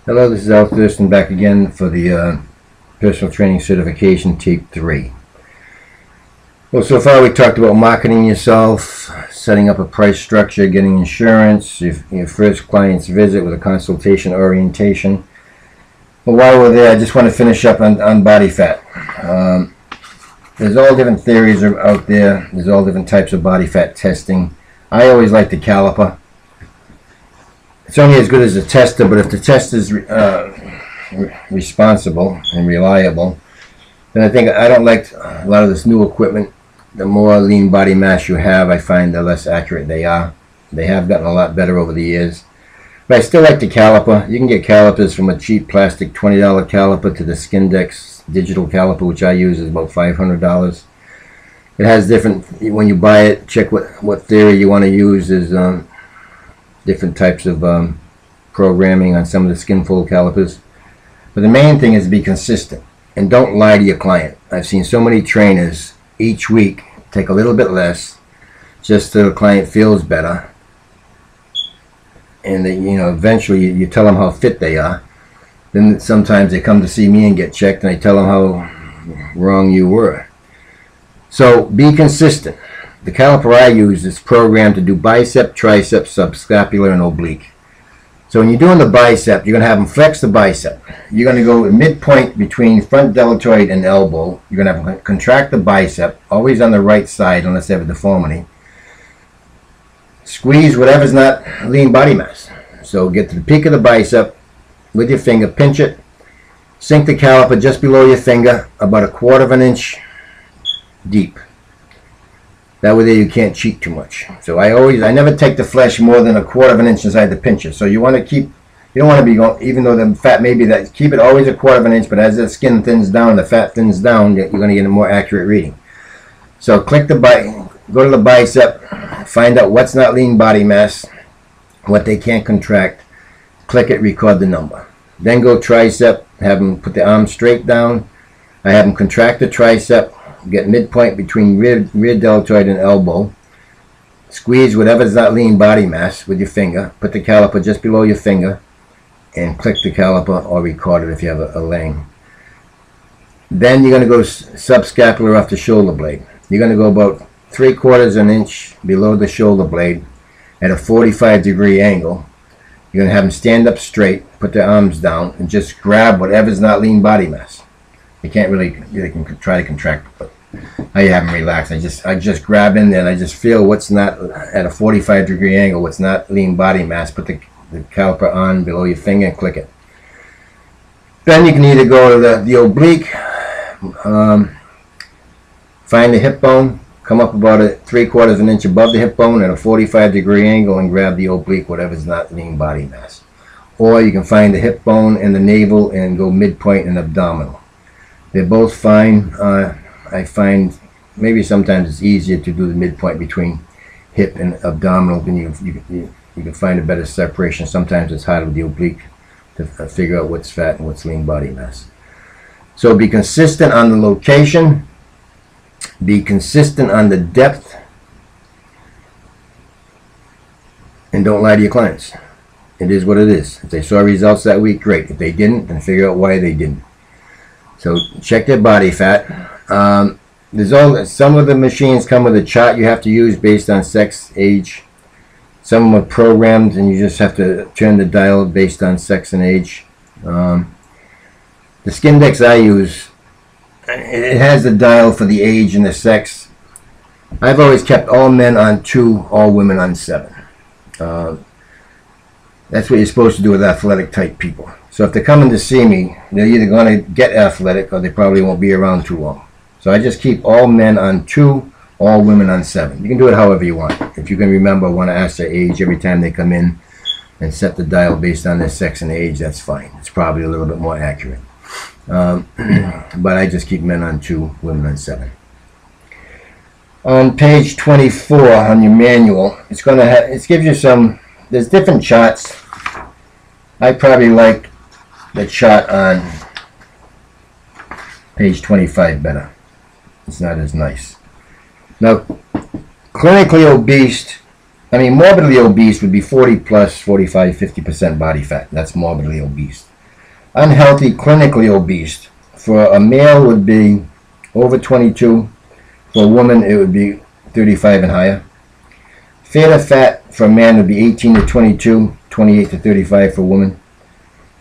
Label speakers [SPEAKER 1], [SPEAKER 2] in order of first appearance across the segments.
[SPEAKER 1] Hello, this is Al Thurston back again for the Personal Training Certification Tape 3. Well, so far we talked about marketing yourself, setting up a price structure, getting insurance, your first client's visit with a consultation orientation. Well, while we're there, I just want to finish up on body fat. There's all different theories out there. There's all different types of body fat testing. I always like the caliper. It's only as good as the tester, but if the test is responsible and reliable, then I don't like a lot of this new equipment. The more lean body mass you have, I find the less accurate they are. They have gotten a lot better over the years. But I still like the caliper. You can get calipers from a cheap plastic $20 caliper to the Skindex digital caliper, which I use, is about $500. It has different, when you buy it, check what theory you want to use. There's different types of programming on some of the Skinfold calipers. But the main thing is to be consistent and don't lie to your client. I've seen so many trainers each week take a little bit less just so the client feels better, and eventually you tell them how fit they are. Then sometimes they come to see me and get checked, and I tell them how wrong you were. So be consistent. The caliper I use is programmed to do bicep, tricep, subscapular, and oblique. So when you're doing the bicep, you're going to have them flex the bicep. You're going to go midpoint between front deltoid and elbow. You're going to have them contract the bicep, always on the right side unless they have a deformity. Squeeze whatever's not lean body mass. So get to the peak of the bicep with your finger, pinch it, sink the caliper just below your finger, about a quarter of an inch deep. That way you can't cheat too much. So I never take the flesh more than a quarter of an inch inside the pincher. So you want to keep, you don't want to be going, even though the fat may be that, keep it always a quarter of an inch, but as the skin thins down, the fat thins down, you're going to get a more accurate reading. So click the go to the bicep, find out what's not lean body mass, what they can't contract, click it, record the number. Then go tricep, have them put the arm straight down. I have them contract the tricep, get midpoint between rear deltoid and elbow. Squeeze whatever's not lean body mass with your finger. Put the caliper just below your finger and click the caliper or record it if you have a lang. Then you're going to go subscapular off the shoulder blade. You're going to go about 3/4 of an inch below the shoulder blade at a 45-degree angle. You're going to have them stand up straight, put their arms down, and just grab whatever's not lean body mass. You can't really, you can try to contract, but I have them relaxed. I just grab in there and I just feel what's not at a 45-degree angle, what's not lean body mass. Put the caliper on below your finger and click it. Then you can either go to the oblique, find the hip bone, come up about a 3/4 of an inch above the hip bone at a 45-degree angle and grab the oblique, whatever's not lean body mass. Or you can find the hip bone and the navel and go midpoint and abdominal. They're both fine. I find maybe sometimes it's easier to do the midpoint between hip and abdominal. Then you can find a better separation. Sometimes it's harder with the oblique to figure out what's fat and what's lean body mass. So be consistent on the location. Be consistent on the depth. And don't lie to your clients. It is what it is. If they saw results that week, great. If they didn't, then figure out why they didn't. So check their body fat. Some of the machines come with a chart you have to use based on sex, age. Some of them are programmed and you just have to turn the dial based on sex and age. The Skindex I use, it has the dial for the age and the sex. I've always kept all men on 2, all women on 7. That's what you're supposed to do with athletic type people. So if they're coming to see me, they're either going to get athletic or they probably won't be around too long. So I just keep all men on 2, all women on 7. You can do it however you want. If you can remember, want to ask their age every time they come in and set the dial based on their sex and age, that's fine. It's probably a little bit more accurate. But I just keep men on 2, women on 7. On page 24 on your manual, it gives you some, there's different charts. I probably like the chart on page 25 better. It's not as nice. Now, clinically obese, morbidly obese would be 40 plus 45, 50% body fat. That's morbidly obese. Unhealthy, clinically obese. For a male would be over 22. For a woman it would be 35 and higher. Fatal fat for a man would be 18 to 22, 28 to 35 for a woman.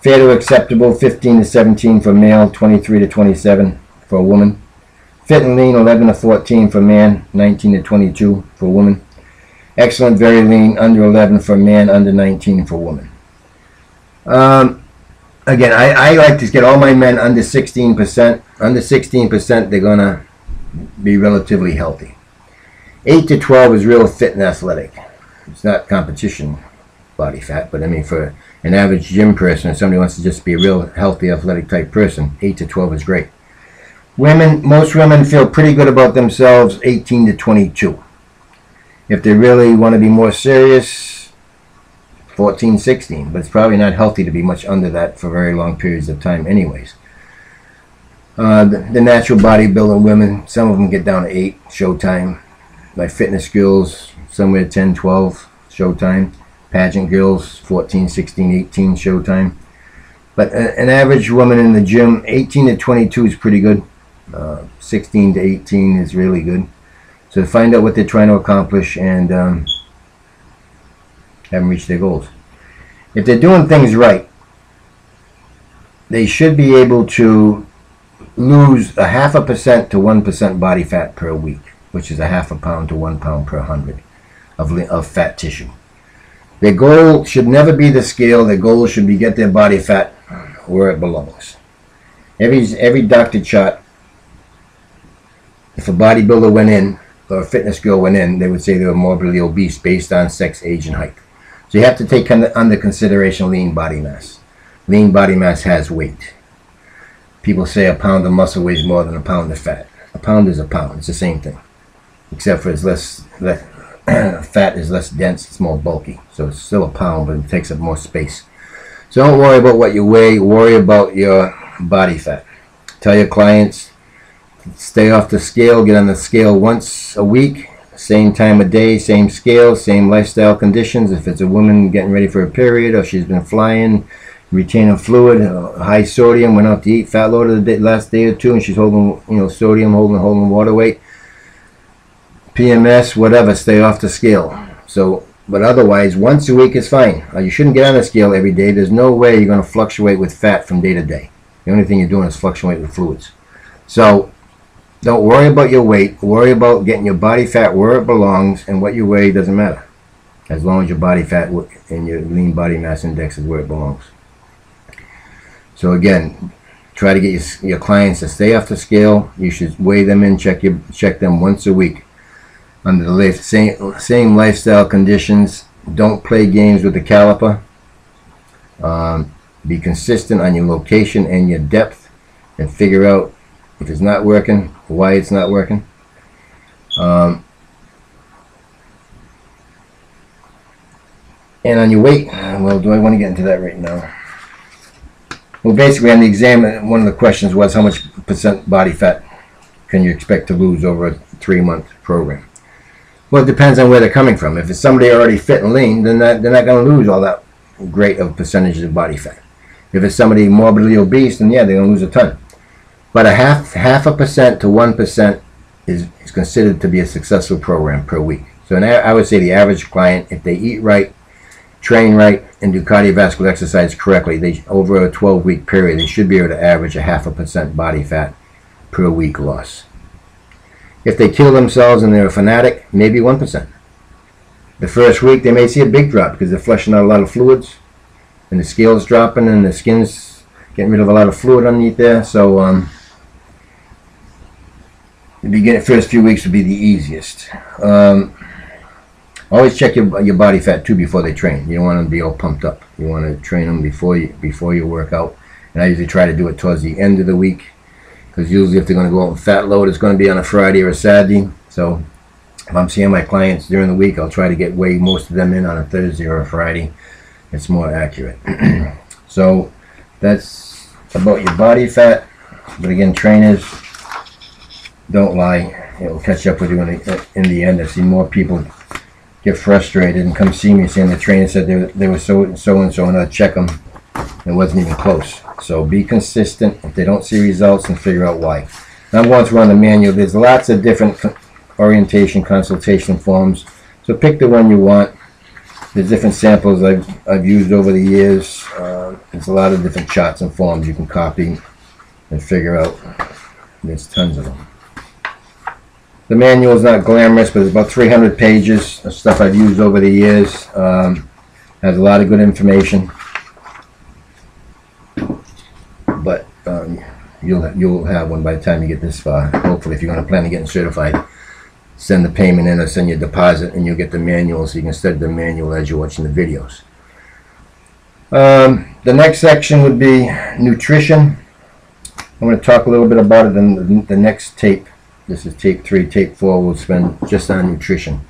[SPEAKER 1] Fatal acceptable 15 to 17 for male, 23 to 27 for a woman. Fit and lean 11 to 14 for man, 19 to 22 for a woman. Excellent, very lean, under 11 for man, under 19 for a woman. Again, I like to get all my men under 16%. Under 16%, they're going to be relatively healthy. 8 to 12 is real fit and athletic. It's not competition body fat, but I mean for an average gym person, if somebody wants to just be a real healthy athletic type person, 8 to 12 is great. Women, most women feel pretty good about themselves 18 to 22. If they really want to be more serious, 14, 16, but it's probably not healthy to be much under that for very long periods of time anyways. The natural bodybuilding women, some of them get down to 8, showtime. Like fitness girls, somewhere 10, 12, showtime. Pageant girls, 14, 16, 18, showtime. But an average woman in the gym, 18 to 22 is pretty good. 16 to 18 is really good. So find out what they're trying to accomplish and have them reach their goals. If they're doing things right, they should be able to lose 0.5% to 1% body fat per week, which is 0.5 pound to 1 pound per 100 of fat tissue. Their goal should never be the scale. Their goal should be get their body fat where it belongs. Every doctor chart, if a bodybuilder went in or a fitness girl went in, they would say they were morbidly obese based on sex, age, and height. So you have to take under consideration lean body mass. Lean body mass has weight. People say a pound of muscle weighs more than a pound of fat. A pound is a pound. It's the same thing, except for it's less fat is less dense. It's more bulky. So it's still a pound, but it takes up more space. So don't worry about what you weigh. Worry about your body fat. Tell your clients, stay off the scale. Get on the scale once a week. Same time of day, same scale, same lifestyle conditions. If it's a woman getting ready for a period or she's been flying, retaining fluid, high sodium, went out to eat, fat loaded the last day or two, and she's holding, sodium, holding water weight, PMS, whatever, stay off the scale. So, but otherwise, once a week is fine. You shouldn't get on the scale every day. There's no way you're going to fluctuate with fat from day to day. The only thing you're doing is fluctuate with fluids. So, don't worry about your weight. Worry about getting your body fat where it belongs, and what you weigh doesn't matter, as long as your body fat and your lean body mass index is where it belongs. So again, try to get your clients to stay off the scale. You should weigh them in, check them once a week under the same lifestyle conditions. Don't play games with the caliper. Be consistent on your location and your depth, and figure out if it's not working, why it's not working. And on your weight, well, do I want to get into that right now? Well, basically on the exam, one of the questions was how much % body fat can you expect to lose over a 3-month program? Well, it depends on where they're coming from. If it's somebody already fit and lean, then they're not going to lose all that great of percentages of body fat. If it's somebody morbidly obese, then yeah, they're going to lose a ton. But a half a percent to 1% is considered to be a successful program per week. So I would say the average client, if they eat right, train right, and do cardiovascular exercise correctly, over a 12-week period, they should be able to average a 0.5% body fat per week loss. If they kill themselves and they're a fanatic, maybe 1%. The first week, they may see a big drop because they're flushing out a lot of fluids, and the scale's dropping, and the skin's getting rid of a lot of fluid underneath there. So the first few weeks would be the easiest. Always check your body fat too before they train. You don't want them to be all pumped up. You want to train them before you work out. And I usually try to do it towards the end of the week, because usually if they're going to go out and fat load, it's going to be on a Friday or a Saturday. So if I'm seeing my clients during the week, I'll try to weigh most of them in on a Thursday or a Friday. It's more accurate. So that's about your body fat. But again, trainers, don't lie. It will catch up with you in the end. I've seen more people get frustrated and come see me saying the trainer said they were so and so, and I check them. It wasn't even close. So be consistent. If they don't see results, and figure out why. Now I'm going through on the manual. There's lots of different orientation consultation forms. So pick the one you want. There's different samples I've used over the years. There's a lot of different charts and forms you can copy and figure out. There's tons of them. The manual is not glamorous, but it's about 300 pages of stuff I've used over the years. Has a lot of good information. But you'll have one by the time you get this far. Hopefully, if you're going to plan on getting certified, send the payment in or send your deposit, and you'll get the manual, so you can study the manual as you're watching the videos. The next section would be nutrition. I'm going to talk a little bit about it in the next tape. This is tape 3. Tape 4 we'll spend just on nutrition.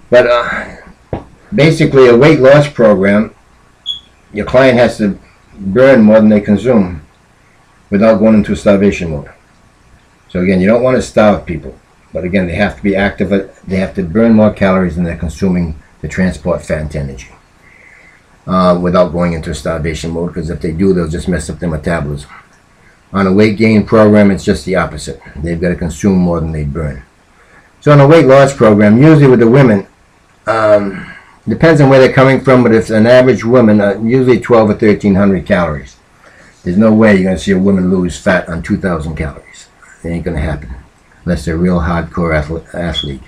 [SPEAKER 1] But basically, a weight loss program, your client has to burn more than they consume without going into a starvation mode. So again, you don't want to starve people, but again, they have to be active. They have to burn more calories than they're consuming to transport fat into energy without going into a starvation mode, because if they do, they'll just mess up their metabolism. On a weight gain program, it's just the opposite. They've got to consume more than they burn. So on a weight loss program, usually with the women, depends on where they're coming from, but if an average woman, usually 12 or 1,300 calories. There's no way you're going to see a woman lose fat on 2,000 calories. It ain't going to happen unless they're a real hardcore athlete.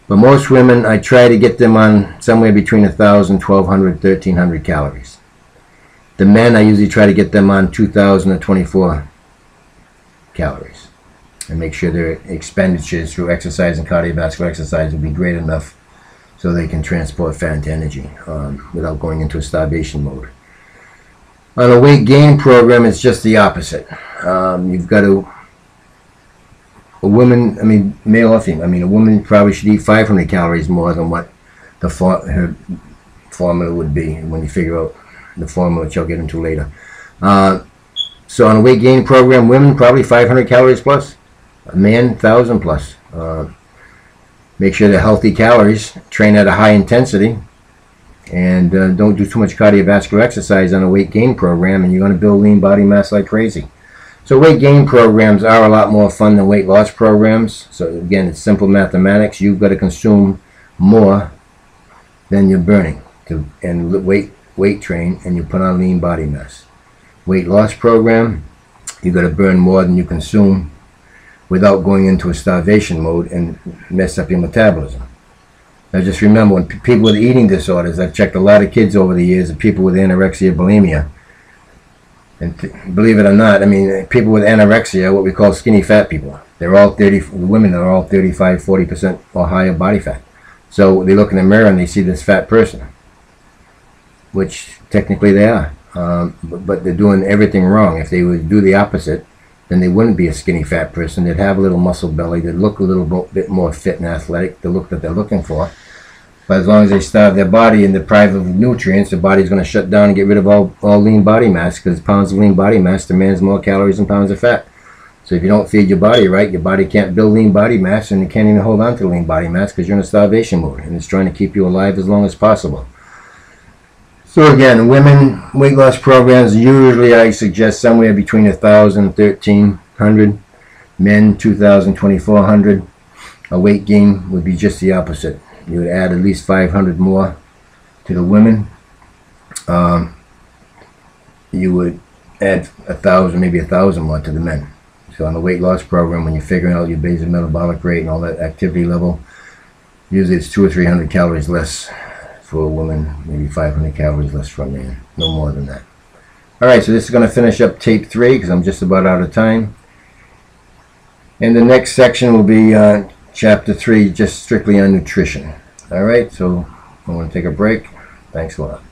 [SPEAKER 1] But most women, I try to get them on somewhere between 1,000, 1,200, 1,300 calories. The men, I usually try to get them on 2,000 or 24 calories and make sure their expenditures through exercise and cardiovascular exercise will be great enough so they can transport fat into energy without going into a starvation mode. On a weight gain program, it's just the opposite. You've got a woman, I mean male or female, a woman probably should eat 500 calories more than what her formula would be when you figure out the formula, which I'll get into later. So on a weight gain program, women probably 500 calories plus, a man 1,000 plus. Make sure they're healthy calories, train at a high intensity, and don't do too much cardiovascular exercise on a weight gain program, and you're going to build lean body mass like crazy. So weight gain programs are a lot more fun than weight loss programs. So again, it's simple mathematics. You've got to consume more than you're burning and weight train, and you put on lean body mass. Weight loss program, you've got to burn more than you consume without going into a starvation mode and mess up your metabolism. Now just remember, when people with eating disorders, I've checked a lot of kids over the years, and people with anorexia, bulimia, and believe it or not, people with anorexia, what we call skinny fat people, they're all women are all 35, 40% or higher body fat. So they look in the mirror and they see this fat person, which technically they are, but they're doing everything wrong. If they would do the opposite, then they wouldn't be a skinny fat person. They'd have a little muscle belly. They'd look a little bit more fit and athletic, the look that they're looking for. But as long as they starve their body and deprive of nutrients, the body's going to shut down and get rid of all lean body mass, because pounds of lean body mass demands more calories than pounds of fat. So if you don't feed your body right, your body can't build lean body mass, and you can't even hold on to lean body mass because you're in a starvation mode, and it's trying to keep you alive as long as possible. So again, women weight loss programs, usually I suggest somewhere between 1,000 and 1,300. Men, 2,000, 2,400. A weight gain would be just the opposite. You would add at least 500 more to the women. You would add 1,000, maybe 1,000 more to the men. So on the weight loss program, when you're figuring out your basal metabolic rate and all that activity level, usually it's 200 or 300 calories less for a woman, maybe 500 calories less for a man, no more than that. Alright, so this is going to finish up tape 3 because I'm just about out of time. And the next section will be chapter 3, just strictly on nutrition. Alright, so I'm going to take a break. Thanks a lot.